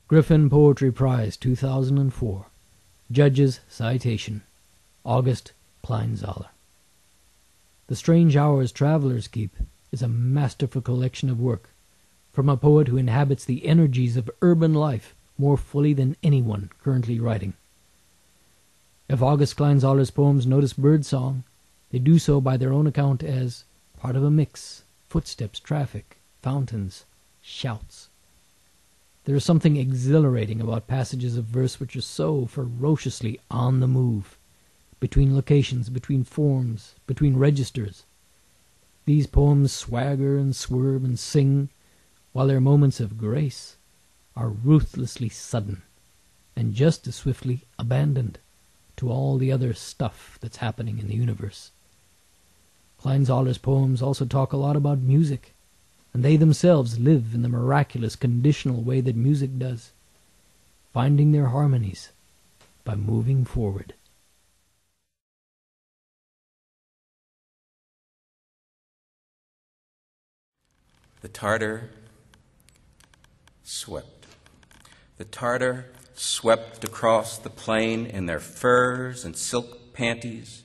Griffin Poetry Prize 2004. Judges Citation. August Kleinzahler. The Strange Hours Travelers Keep is a masterful collection of work from a poet who inhabits the energies of urban life more fully than anyone currently writing. If August Kleinzahler's poems notice birdsong, they do so by their own account as part of a mix: footsteps, traffic, fountains, shouts. There is something exhilarating about passages of verse which are so ferociously on the move, between locations, between forms, between registers. These poems swagger and swerve and sing, while their moments of grace are ruthlessly sudden and just as swiftly abandoned to all the other stuff that's happening in the universe. Kleinzahler's poems also talk a lot about music, and they themselves live in the miraculous conditional way that music does, finding their harmonies by moving forward. The Tartar Swept. The Tartar swept across the plain in their furs and silk panties,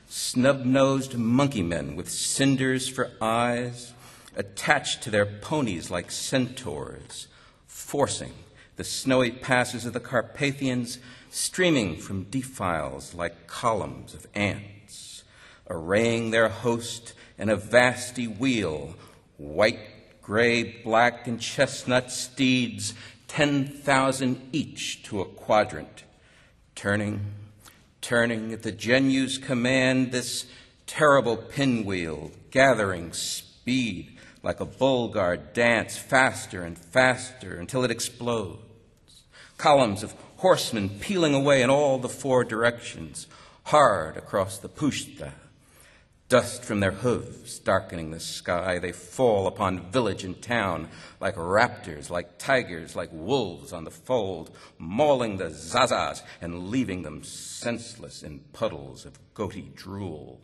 snub-nosed monkey men with cinders for eyes, attached to their ponies like centaurs, forcing the snowy passes of the Carpathians, streaming from defiles like columns of ants, arraying their host in a vasty wheel, white, gray, black, and chestnut steeds, 10,000 each to a quadrant, turning at the Genu's command, this terrible pinwheel, gathering speed like a Bulgar dance, faster and faster until it explodes. Columns of horsemen peeling away in all the four directions, hard across the pushta. Dust from their hooves darkening the sky, they fall upon village and town like raptors, like tigers, like wolves on the fold, mauling the zazas and leaving them senseless in puddles of goaty drool.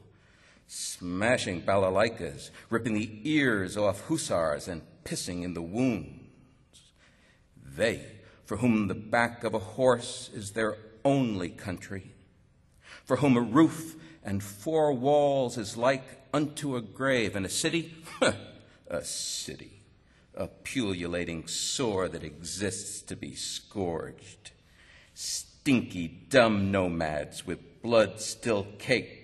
Smashing balalaikas, ripping the ears off hussars and pissing in the wounds. They, for whom the back of a horse is their only country, for whom a roof and four walls is like unto a grave, and a city, a city, a pullulating sore that exists to be scourged. Stinky, dumb nomads with blood still caked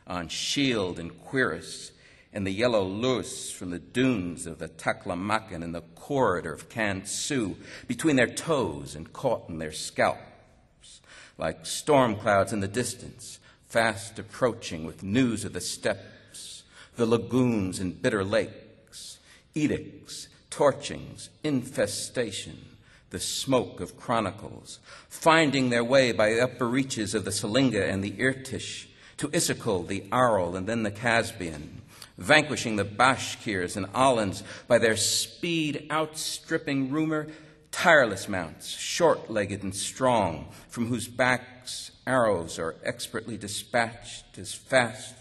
on shield and cuirass, and the yellow loose from the dunes of the Taklamakan and the corridor of Kansu between their toes and caught in their scalps, like storm clouds in the distance, fast approaching with news of the steppes, the lagoons and bitter lakes, edicts, torchings, infestation, the smoke of chronicles, finding their way by the upper reaches of the Salinga and the Irtish to Issyk, the Aral, and then the Caspian, vanquishing the Bashkirs and Alans by their speed outstripping rumor, tireless mounts, short-legged and strong, from whose backs arrows are expertly dispatched as fast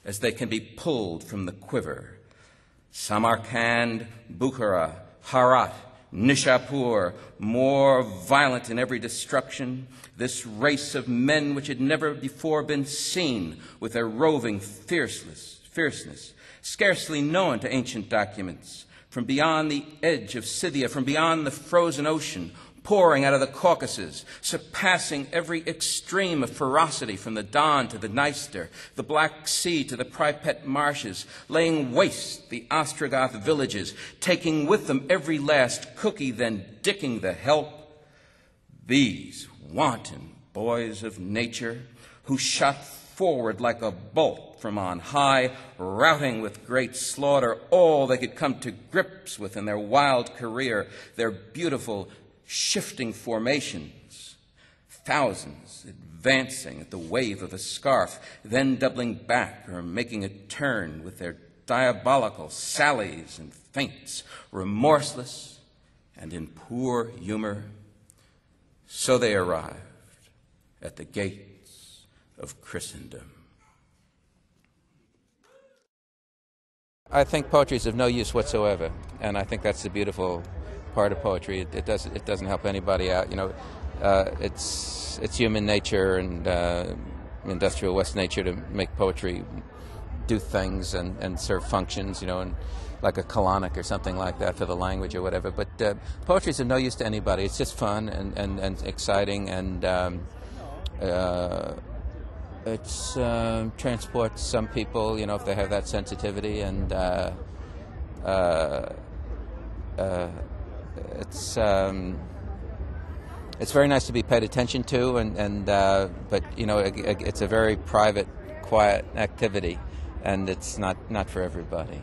as they can be pulled from the quiver. Samarkand, Bukhara, Herat, Nishapur, more violent in every destruction, this race of men which had never before been seen with their roving fierceness, scarcely known to ancient documents, from beyond the edge of Scythia, from beyond the frozen ocean, pouring out of the Caucasus, surpassing every extreme of ferocity from the Don to the Dniester, the Black Sea to the Pripet marshes, laying waste the Ostrogoth villages, taking with them every last cookie, then dicking the help. These wanton boys of nature who shot forward like a bolt from on high, routing with great slaughter all they could come to grips with in their wild career, their beautiful shifting formations, thousands advancing at the wave of a scarf, then doubling back or making a turn with their diabolical sallies and feints, remorseless and in poor humor. So they arrived at the gates of Christendom. I think poetry is of no use whatsoever, and I think that's the beautiful part of poetry. It doesn't help anybody out. It's human nature and industrial West nature to make poetry do things and serve functions, and like a colonic or something like that for the language or whatever. But poetry is of no use to anybody. It's just fun and exciting, and it transports some people, if they have that sensitivity, and it's very nice to be paid attention to, but it's a very private, quiet activity, and it's not for everybody.